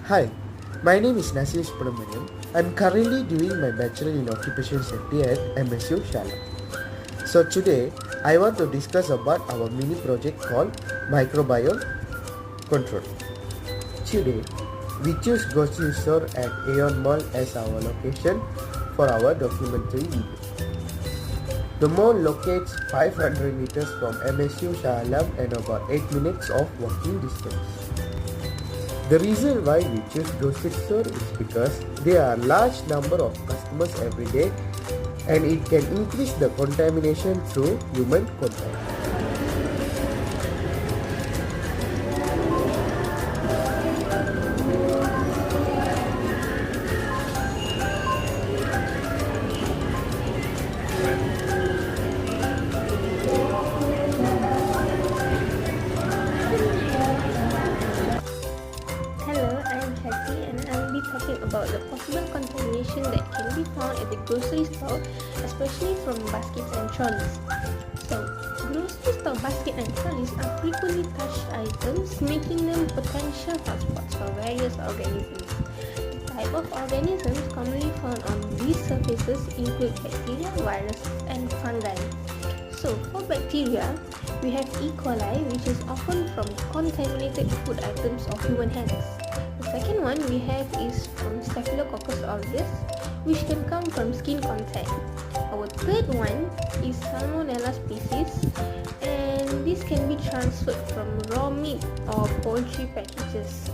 Hi, my name is Nasir Subramaniam. I'm currently doing my Bachelor in Occupational Safety at MSU Shalom. So today, I want to discuss about our mini project called Microbiology Control. Today, we choose grocery store at Aeon Mall as our location for our documentary video. The mall locates 500 meters from MSU Shalom and about 8 minutes of walking distance. The reason why we choose grocery store is because there are large number of customers every day and it can increase the contamination through human contact. Hello, I'm Kathy and I'll be talking about the possible contamination that can be found at the grocery store, especially from baskets and trolleys. So, grocery store basket and trolleys are frequently touched items, making them potential hotspots for various organisms. The type of organisms commonly found on these surfaces include bacteria, viruses, and fungi. So, for bacteria, we have E. coli, which is often from contaminated food items or human hands. The second one we have is from Staphylococcus aureus, which can come from skin contact. Our third one is Salmonella species, and this can be transferred from raw meat or poultry packages.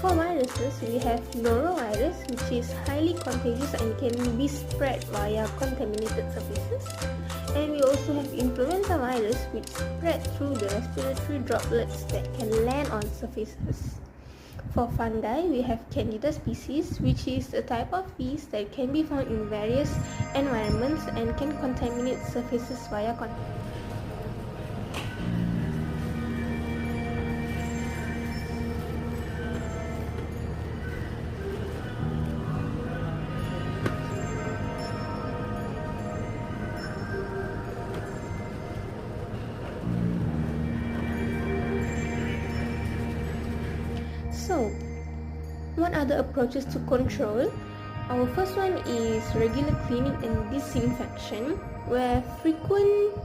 For viruses, we have norovirus, which is highly contagious and can be spread via contaminated surfaces. And we also have influenza virus, which spread through the respiratory droplets that can land on surfaces. For fungi, we have Candida species, which is a type of yeast that can be found in various environments and can contaminate surfaces via contact. So, what are the approaches to control? Our first one is regular cleaning and disinfection, where frequent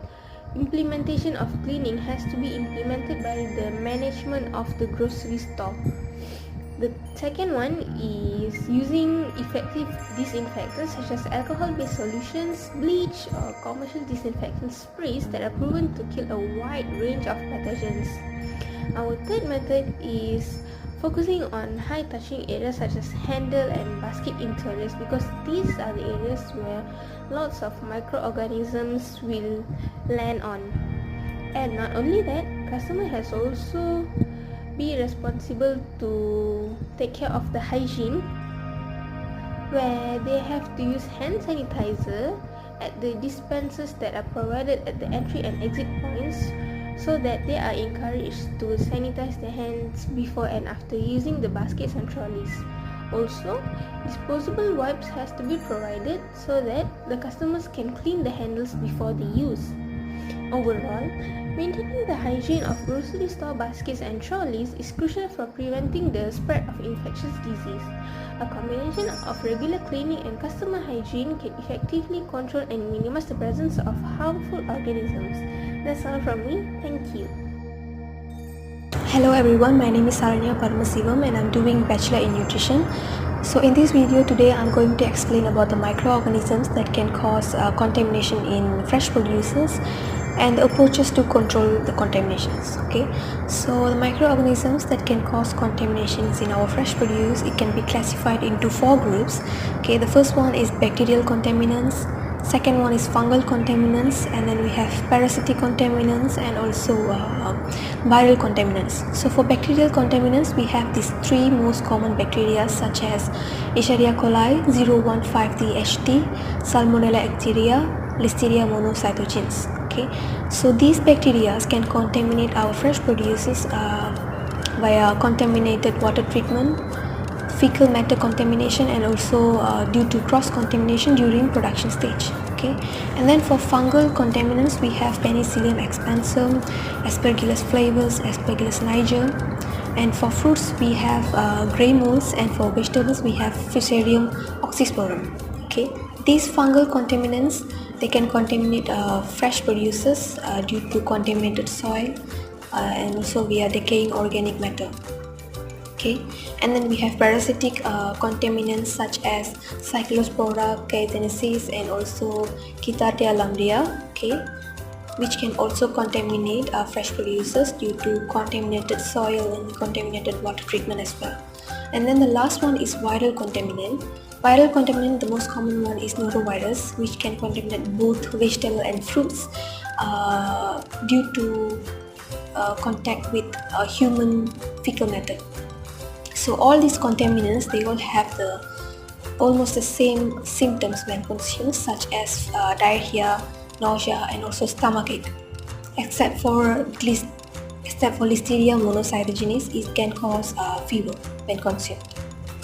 implementation of cleaning has to be implemented by the management of the grocery store. The second one is using effective disinfectants such as alcohol-based solutions, bleach, or commercial disinfectant sprays that are proven to kill a wide range of pathogens. Our third method is focusing on high touching areas such as handle and basket interiors, because these are the areas where lots of microorganisms will land on. And not only that, customer has also be responsible to take care of the hygiene, where they have to use hand sanitizer at the dispensers that are provided at the entry and exit points, so that they are encouraged to sanitize their hands before and after using the baskets and trolleys. Also, disposable wipes has to be provided so that the customers can clean the handles before they use. Overall, maintaining the hygiene of grocery store baskets and trolleys is crucial for preventing the spread of infectious disease. A combination of regular cleaning and customer hygiene can effectively control and minimize the presence of harmful organisms. That's all from me. Thank you. Hello everyone, my name is Saranya Paramasivam and I'm doing Bachelor in Nutrition. So in this video today I'm going to explain about the microorganisms that can cause contamination in fresh produces and the approaches to control the contaminations. Okay, so the microorganisms that can cause contaminations in our fresh produce, it can be classified into 4 groups. Okay, the first one is bacterial contaminants, second one is fungal contaminants, and then we have parasitic contaminants and also viral contaminants. So for bacterial contaminants, we have these 3 most common bacteria such as Escherichia coli 015D-HT, Salmonella ecteria, Listeria monocytogenes. Okay, so these bacteria can contaminate our fresh produces via contaminated water treatment, fecal matter contamination, and also due to cross contamination during production stage. Okay, and then for fungal contaminants we have Penicillium expansum, Aspergillus flavus, Aspergillus niger, And for fruits we have grey molds, and for vegetables we have Fusarium oxysporum. Okay, these fungal contaminants, they can contaminate fresh produces due to contaminated soil and also via decaying organic matter. Okay, and then we have parasitic contaminants such as Cyclospora caetenesis and also Giardia lamblia, okay, which can also contaminate fresh producers due to contaminated soil and contaminated water treatment as well. And then the last one is viral contaminant. Viral contaminant, the most common one is norovirus, which can contaminate both vegetable and fruits due to contact with human fecal matter. So all these contaminants, they all have almost the same symptoms when consumed, such as diarrhea, nausea, and also stomachache. Except for Listeria monocytogenes, it can cause fever when consumed.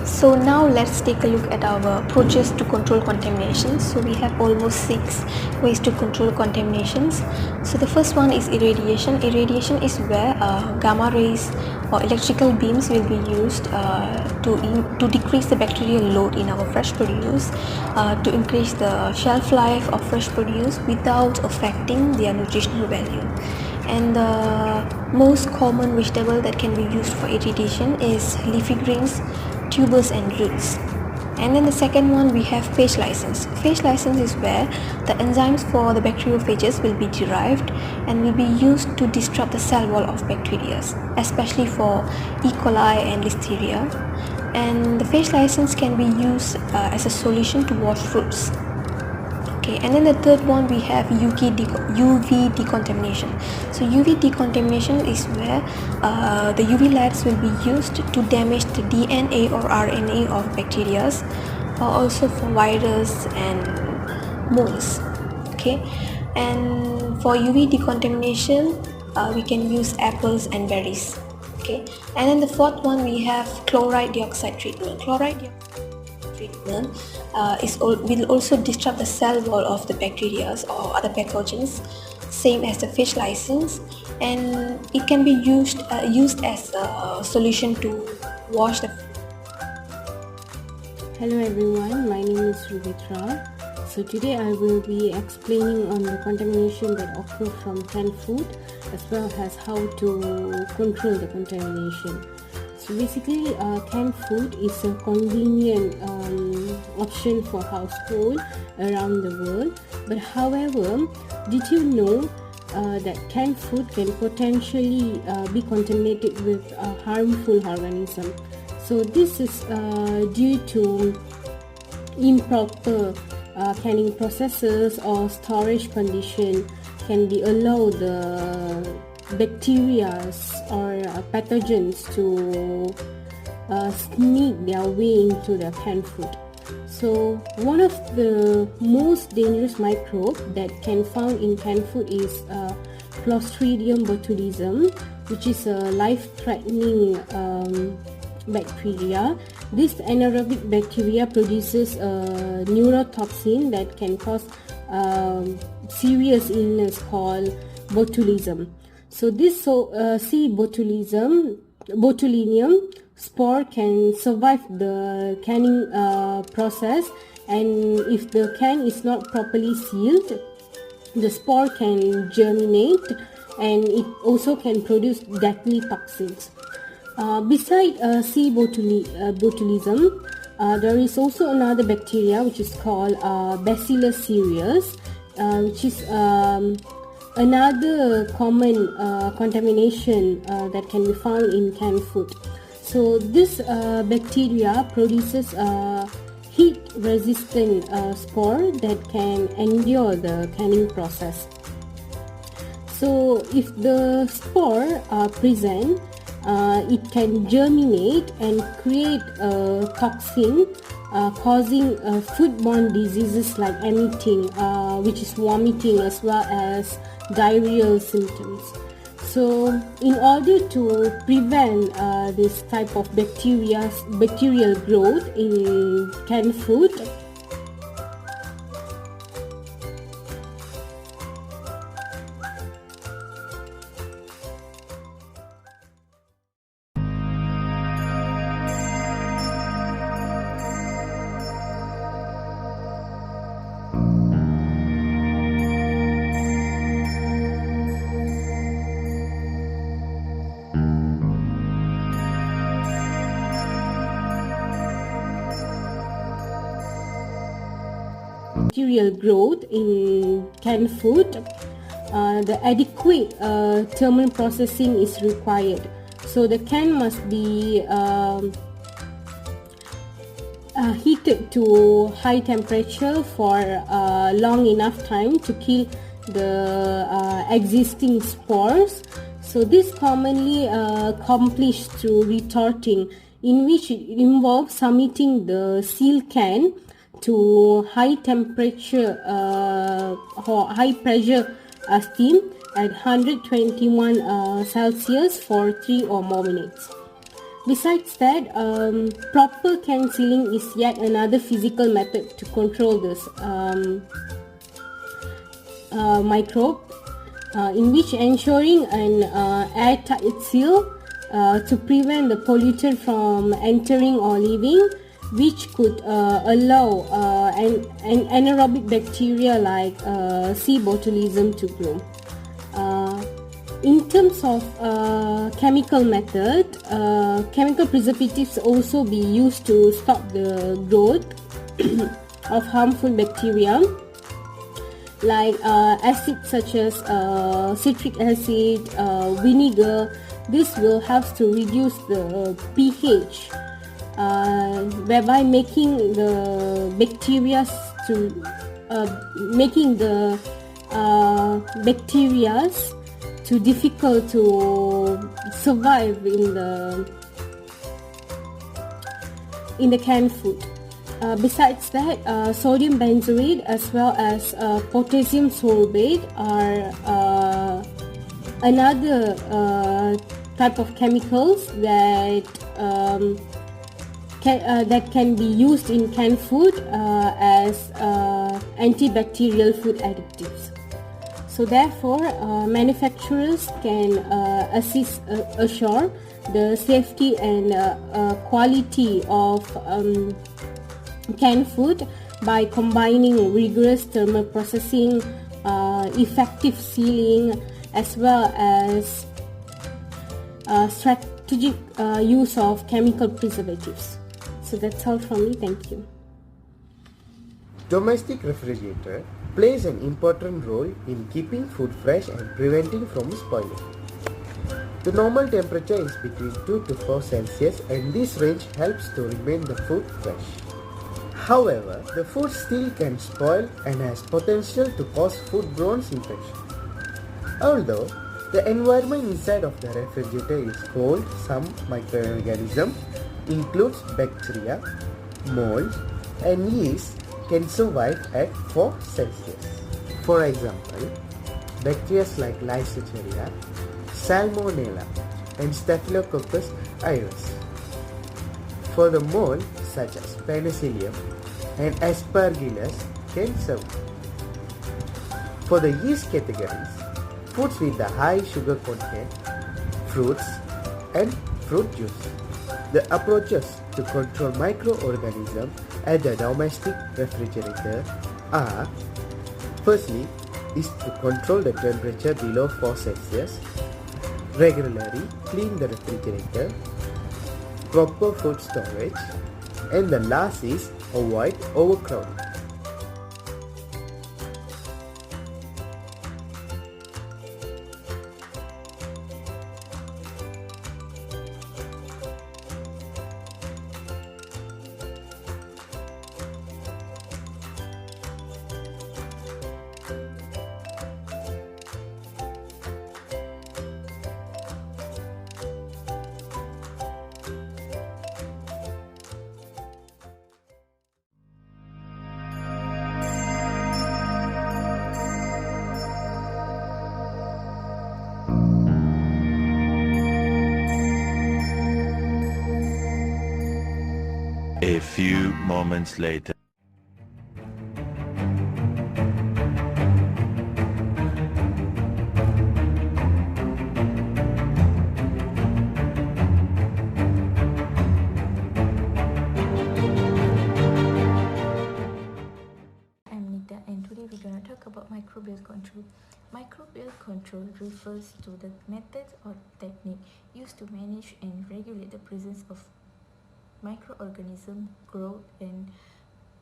So now let's take a look at our approaches to control contamination. So we have almost 6 ways to control contaminations. So the first one is irradiation. Irradiation is where gamma rays or electrical beams will be used to decrease the bacterial load in our fresh produce, to increase the shelf life of fresh produce without affecting their nutritional value. And the most common vegetable that can be used for irradiation is leafy greens, tubers and roots. And then the second one, we have phage lysis. Phage lysis is where the enzymes for the bacteriophages will be derived and will be used to disrupt the cell wall of bacteria, especially for E. coli and Listeria. And the phage lysis can be used as a solution to wash fruits. Okay, and then the third one, we have UV decontamination. So UV decontamination is where the UV lights will be used to damage the DNA or RNA of bacteria, or also for virus and molds. Okay, and for UV decontamination, we can use apples and berries. Okay, and then the fourth one, we have chloride dioxide treatment. Chloride dioxide treatment will also disrupt the cell wall of the bacteria or other pathogens, same as the phage lysis, and it can be used as a solution to wash the. Hello everyone, my name is Rubitra. So today I will be explaining on the contamination that occur from canned food, as well as how to control the contamination. So basically, canned food is a convenient option for household around the world. But however, did you know that canned food can potentially be contaminated with harmful organisms? So this is due to improper canning processes or storage condition can be allow the bacteria or pathogens to sneak their way into the canned food. So one of the most dangerous microbes that can found in canned food is Clostridium botulism, which is a life-threatening bacteria. This anaerobic bacteria produces a neurotoxin that can cause serious illness called botulism. So this C. botulinum spore can survive the canning process, and if the can is not properly sealed, the spore can germinate and it also can produce deadly toxins. Besides C. botulism, there is also another bacteria which is called Bacillus cereus, which is another common contamination that can be found in canned food. So this bacteria produces heat-resistant spore that can endure the canning process. So if the spore are present, it can germinate and create a toxin causing foodborne diseases like emitting, which is vomiting, as well as diarrheal symptoms. So in order to prevent this type of bacterial growth in canned food, bacterial growth in canned food, the adequate thermal processing is required. So the can must be heated to high temperature for long enough time to kill the existing spores. So this commonly accomplished through retorting, in which it involves submitting the seal can to high temperature or high pressure steam at 121 Celsius for 3 or more minutes. Besides that, proper can sealing is yet another physical method to control this microbe, in which ensuring an airtight seal to prevent the pollutant from entering or leaving, which could allow an anaerobic bacteria like C. botulism to grow. In terms of chemical method, chemical preservatives also be used to stop the growth of harmful bacteria, like acids such as citric acid, vinegar. This will help to reduce the pH, whereby making the bacteria too difficult to survive in the canned food. Besides that, sodium benzoate as well as potassium sorbate are another type of chemicals that can be used in canned food as antibacterial food additives. So therefore, manufacturers can assure the safety and quality of canned food by combining rigorous thermal processing, effective sealing, as well as strategic use of chemical preservatives. So that's all from me. Thank you. Domestic refrigerator plays an important role in keeping food fresh and preventing from spoiling. The normal temperature is between 2 to 4 Celsius, and this range helps to remain the food fresh. However, the food still can spoil and has potential to cause foodborne infection. Although the environment inside of the refrigerator is cold, some microorganisms, includes bacteria, mold, and yeast, can survive at 4 Celsius. For example, bacteria like Listeria, Salmonella, and Staphylococcus aureus. For the mold, such as Penicillium and Aspergillus, can survive. For the yeast categories, foods with the high sugar content, fruits, and fruit juice. The approaches to control microorganisms at the domestic refrigerator are: firstly, is to control the temperature below 4 Celsius, regularly clean the refrigerator, proper food storage, and the last is avoid overcrowding. A few moments later. I'm Nita, and today we're going to talk about microbial control. Microbial control refers to the methods or technique used to manage and regulate the presence of microorganism growth and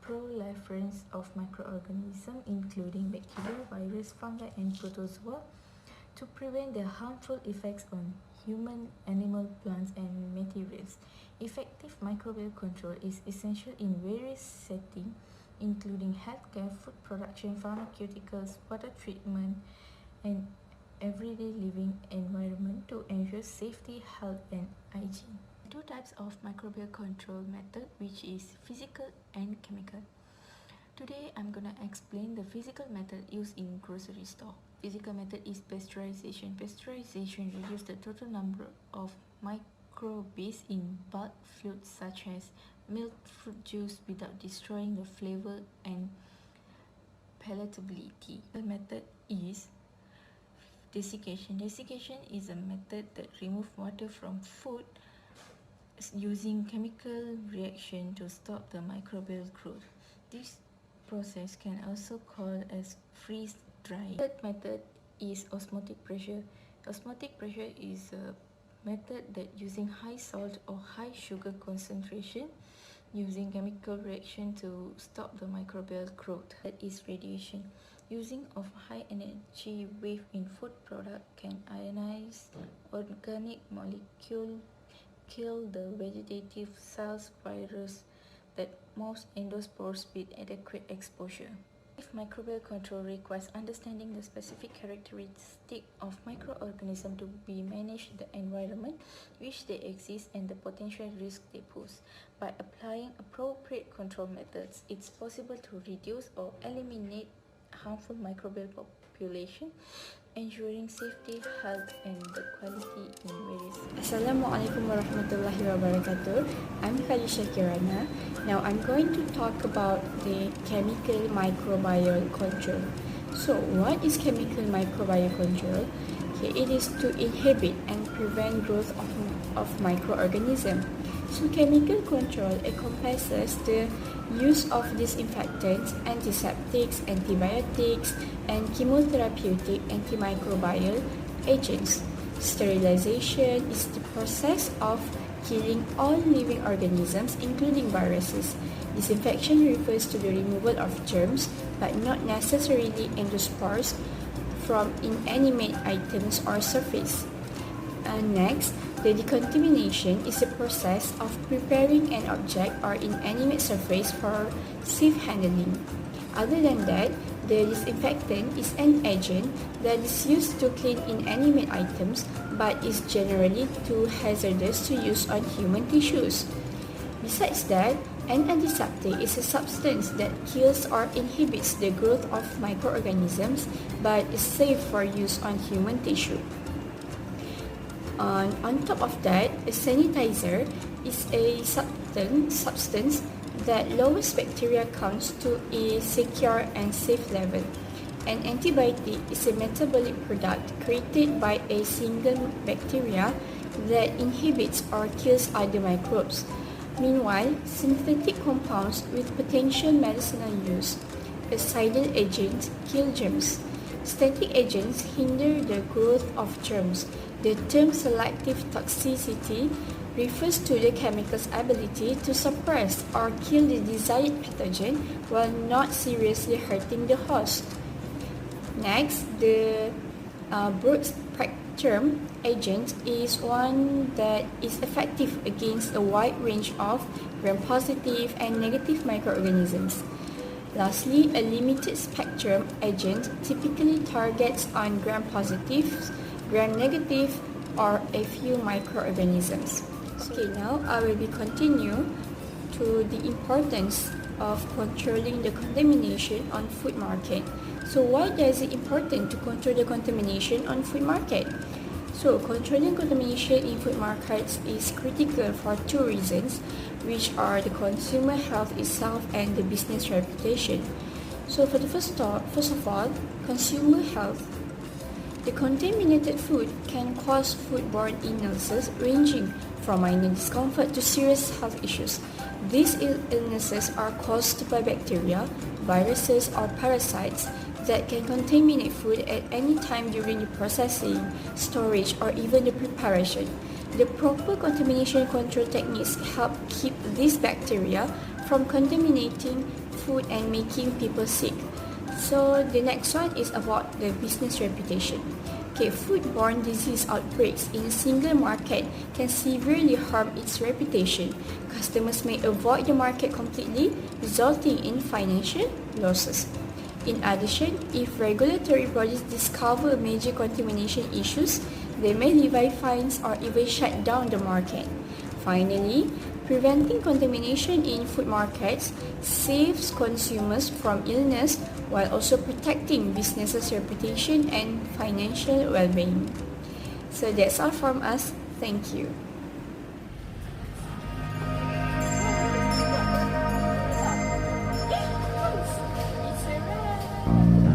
proliferance of microorganisms including bacteria, virus, fungi, and protozoa to prevent their harmful effects on human, animal, plants, and materials. Effective microbial control is essential in various settings including healthcare, food production, pharmaceuticals, water treatment, and everyday living environment to ensure safety, health, and hygiene. Two types of microbial control method, which is physical and chemical. Today I'm gonna explain the physical method used in grocery store. Physical method is pasteurization. Pasteurization reduces the total number of microbes in bulk fluids such as milk, fruit juice without destroying the flavor and palatability. The method is desiccation. Desiccation is a method that removes water from food using chemical reaction to stop the microbial growth. This process can also called as freeze drying. The third method is osmotic pressure. Osmotic pressure is a method that using high salt or high sugar concentration using chemical reaction to stop the microbial growth. That is radiation. Using of high energy wave in food product can ionize organic molecule, kill the vegetative cells, virus that most endospores with adequate exposure. If microbial control requires understanding the specific characteristic of microorganisms to be managed in the environment which they exist and the potential risk they pose. By applying appropriate control methods, it's possible to reduce or eliminate harmful microbial population, ensuring safety, health, and the quality in various. Assalamualaikum warahmatullahi wabarakatuh. I'm Khadijah Kirana. Now I'm going to talk about the chemical microbial control. So what is chemical microbial control? Okay, it is to inhibit and prevent growth of microorganisms. So chemical control encompasses the use of disinfectants, antiseptics, antibiotics, and chemotherapeutic antimicrobial agents. Sterilization is the process of killing all living organisms, including viruses. Disinfection refers to the removal of germs, but not necessarily endospores, from inanimate items or surface. Next, the decontamination is the process of preparing an object or inanimate surface for safe handling. Other than that, the disinfectant is an agent that is used to clean inanimate items but is generally too hazardous to use on human tissues. Besides that, an antiseptic is a substance that kills or inhibits the growth of microorganisms but is safe for use on human tissue. On top of that, a sanitizer is a substance that lowers bacteria counts to a secure and safe level. An antibiotic is a metabolic product created by a single bacteria that inhibits or kills other microbes. Meanwhile, synthetic compounds with potential medicinal use, acidal agents, kill germs. Static agents hinder the growth of germs. The term selective toxicity refers to the chemical's ability to suppress or kill the desired pathogen while not seriously hurting the host. Next, the broad-spectrum agent is one that is effective against a wide range of gram-positive and negative microorganisms. Lastly, a limited-spectrum agent typically targets on gram-positive, gram-negative, or a few microorganisms. Okay, now I will be continue to the importance of controlling the contamination on food market. So why is it important to control the contamination on food market? So controlling contamination in food markets is critical for two reasons, which are the consumer health itself and the business reputation. So for the first of all, consumer health. The contaminated food can cause foodborne illnesses ranging from minor discomfort to serious health issues. These illnesses are caused by bacteria, viruses or parasites that can contaminate food at any time during the processing, storage, or even the preparation. The proper contamination control techniques help keep these bacteria from contaminating food and making people sick. So the next one is about the business reputation. Okay, foodborne disease outbreaks in a single market can severely harm its reputation. Customers may avoid the market completely, resulting in financial losses. In addition, if regulatory bodies discover major contamination issues, they may levy fines or even shut down the market. Finally, preventing contamination in food markets saves consumers from illness while also protecting businesses' reputation and financial well-being. So that's all from us. Thank you. It's a wrap.